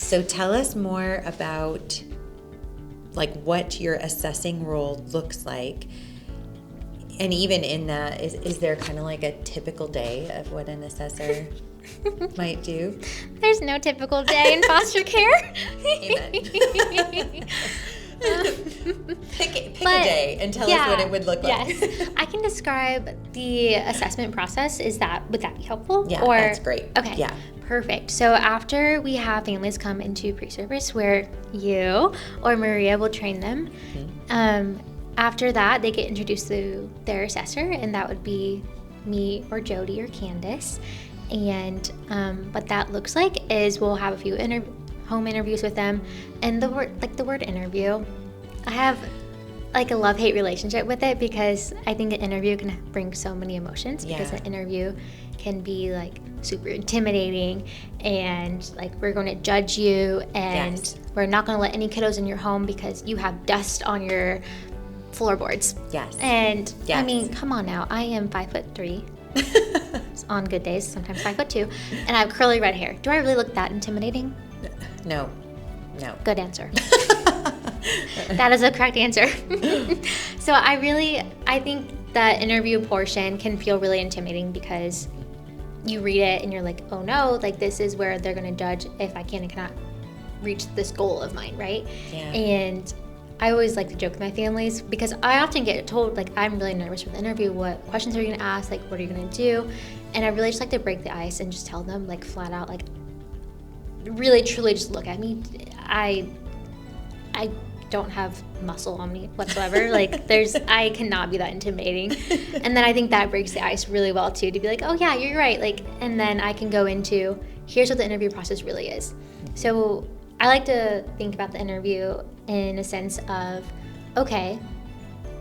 So tell us more about like what your assessing role looks like. And even in that, is there kind of like a typical day of what an assessor might do? There's no typical day in foster care. Amen. Pick a day and tell us what it would look like. Yes. I can describe the assessment process. Would that be helpful? Yeah, that's great. Okay. Yeah. Perfect. So after we have families come into pre-service where you or Maria will train them, after that they get introduced to their assessor, and that would be me or Jody or Candace. And what that looks like is we'll have a few home interviews with them. And the word interview, I have like a love-hate relationship with it, because I think an interview can bring so many emotions. Because an interview can be like super intimidating, and like we're going to judge you, and we're not going to let any kiddos in your home because you have dust on your floorboards. Yes. And I mean, come on now, I am 5'3". On good days, sometimes 5'2", and I have curly red hair. Do I really look that intimidating? No. Good answer. That is a correct answer. So I think that interview portion can feel really intimidating, because you read it and you're like, oh no, like this is where they're going to judge if I can and cannot reach this goal of mine, right? Yeah. And I always like to joke with my families, because I often get told, like, I'm really nervous for the interview. What questions are you going to ask? Like, what are you going to do? And I really just like to break the ice and just tell them, like, flat out, like, really, truly just look at me. I don't have muscle on me whatsoever. Like, I cannot be that intimidating. And then I think that breaks the ice really well, too, to be like, oh, yeah, you're right. Like, and then I can go into, here's what the interview process really is. So I like to think about the interview in a sense of, okay,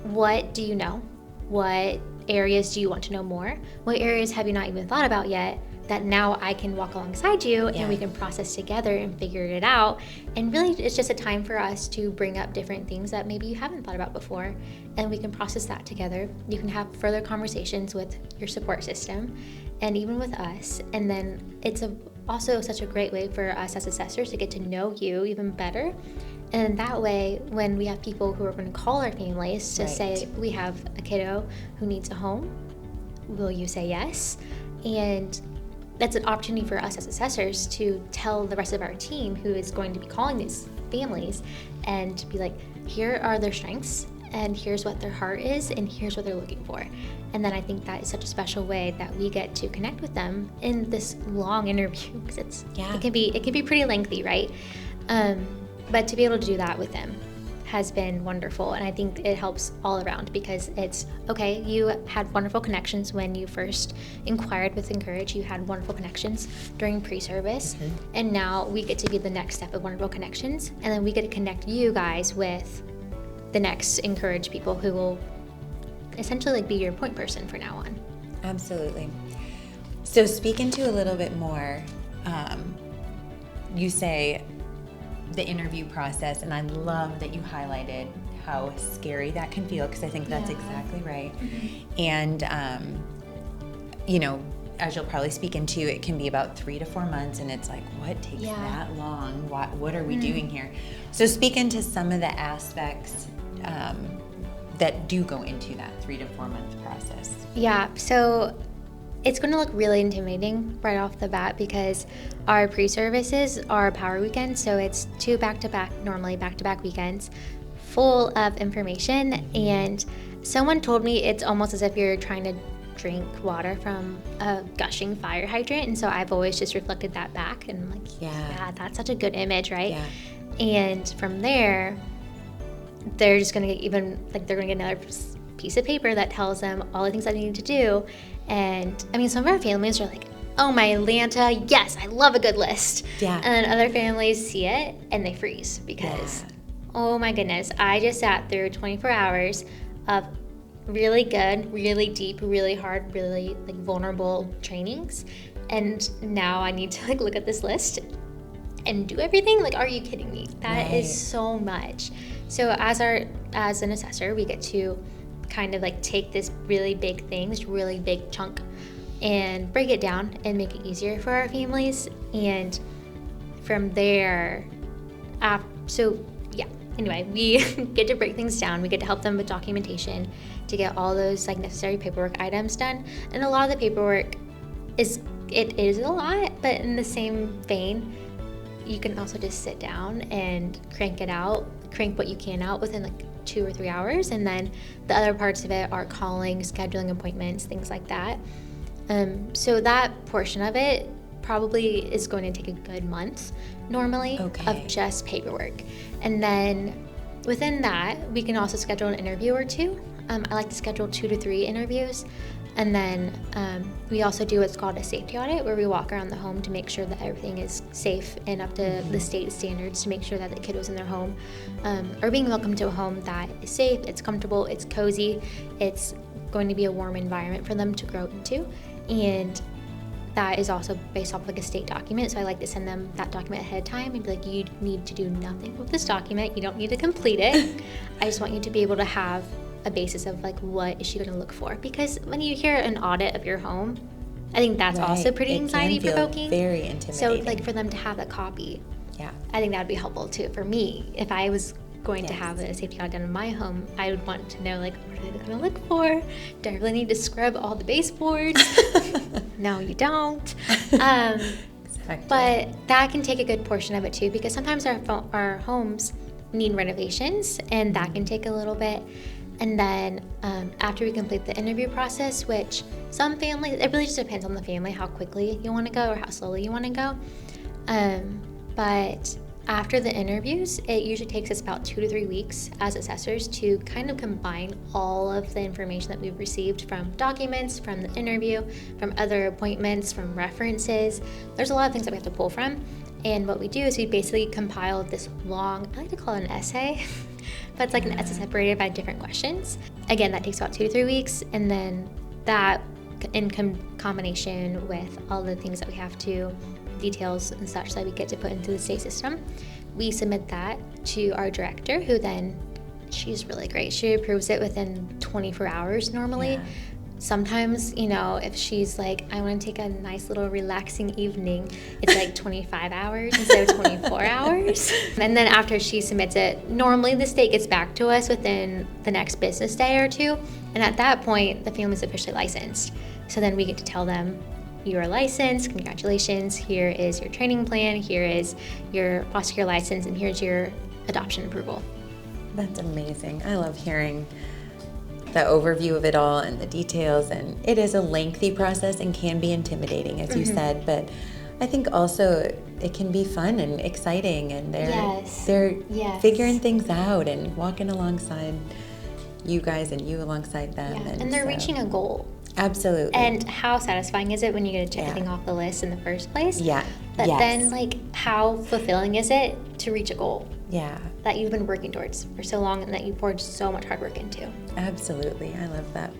what do you know? What areas do you want to know more? What areas have you not even thought about yet that now I can walk alongside you and we can process together and figure it out? And really, it's just a time for us to bring up different things that maybe you haven't thought about before, and we can process that together. You can have further conversations with your support system and even with us. And then it's also such a great way for us as assessors to get to know you even better. And that way, when we have people who are going to call our families to say, we have a kiddo who needs a home, will you say yes? And that's an opportunity for us as assessors to tell the rest of our team who is going to be calling these families and be like, here are their strengths, and here's what their heart is, and here's what they're looking for. And then I think that is such a special way that we get to connect with them in this long interview, because it can be pretty lengthy, right? But to be able to do that with them has been wonderful, and I think it helps all around, because it's, okay, you had wonderful connections when you first inquired with Encourage, you had wonderful connections during pre-service, and now we get to be the next step of wonderful connections, and then we get to connect you guys with the next Encourage people who will essentially like be your point person for now on. Absolutely. So speak into a little bit more, you say the interview process, and I love that you highlighted how scary that can feel, because I think that's exactly right. And you know, as you'll probably speak into, it can be about 3 to 4 months, and it's like, what takes that long? What are we doing here? So speak into some of the aspects that do go into that 3 to 4 month process. Yeah, so it's going to look really intimidating right off the bat, because our pre-services are power weekends, so it's 2 back-to-back weekends full of information. And someone told me it's almost as if you're trying to drink water from a gushing fire hydrant, and so I've always just reflected that back, and I'm like, yeah, that's such a good image, right? Yeah. And from there, they're just going to get they're going to get another piece of paper that tells them all the things I need to do. And I mean, some of our families are like, oh my Atlanta, yes, I love a good list. Yeah. And then other families see it and they freeze, because oh my goodness, I just sat through 24 hours of really good, really deep, really hard, really like vulnerable trainings, and now I need to like look at this list and do everything. Like, are you kidding me? That is so much. So as an assessor, we get to kind of like take this really big thing, this really big chunk, and break it down and make it easier for our families. And from there, anyway, we get to break things down. We get to help them with documentation to get all those like necessary paperwork items done. And a lot of the paperwork is a lot, but in the same vein, you can also just sit down and crank what you can out within like 2 or 3 hours. And then the other parts of it are calling, scheduling appointments, things like that. So that portion of it probably is going to take a good month normally of just paperwork. And then within that, we can also schedule an interview or two. I like to schedule 2 to 3 interviews. And then we also do what's called a safety audit, where we walk around the home to make sure that everything is safe and up to the state standards, to make sure that the kiddos in their home are being welcomed to a home that is safe, it's comfortable, it's cozy, it's going to be a warm environment for them to grow into. And that is also based off like a state document. So I like to send them that document ahead of time and be like, you need to do nothing with this document. You don't need to complete it. I just want you to be able to have a basis of like, what is she going to look for? Because when you hear an audit of your home, I think that's also pretty anxiety provoking. Very intimidating. So like for them to have that copy, I think that would be helpful too for me. If I was going to have a safety audit done in my home, I would want to know like, what are they going to look for? Do I really need to scrub all the baseboards? No, you don't. Exactly. But that can take a good portion of it too, because sometimes our homes need renovations, and that can take a little bit. And then after we complete the interview process, which some families, it really just depends on the family, how quickly you want to go or how slowly you want to go. But after the interviews, it usually takes us about 2 to 3 weeks as assessors to kind of combine all of the information that we've received from documents, from the interview, from other appointments, from references. There's a lot of things that we have to pull from. And what we do is we basically compile this long, I like to call it an essay, but it's like an essay separated by different questions. Again, that takes about 2 to 3 weeks. And then that in combination with all the things that we have to, details and such that we get to put into the state system, we submit that to our director, who then, she's really great. She approves it within 24 hours normally. Yeah. Sometimes, if she's like, I want to take a nice little relaxing evening, it's like 25 hours instead of 24 hours. And then after she submits it, normally the state gets back to us within the next business day or 2. And at that point, the family's officially licensed. So then we get to tell them, you are licensed, congratulations, here is your training plan, here is your foster care license, and here's your adoption approval. That's amazing. I love hearing the overview of it all and the details, and it is a lengthy process and can be intimidating, as you said, but I think also it can be fun and exciting, and they're figuring things out and walking alongside you guys and you alongside them. Yeah. And they're reaching a goal. Absolutely. And how satisfying is it when you get to check everything off the list in the first place? Yeah. But then, how fulfilling is it to reach a goal? Yeah. That you've been working towards for so long and that you poured so much hard work into. Absolutely. I love that.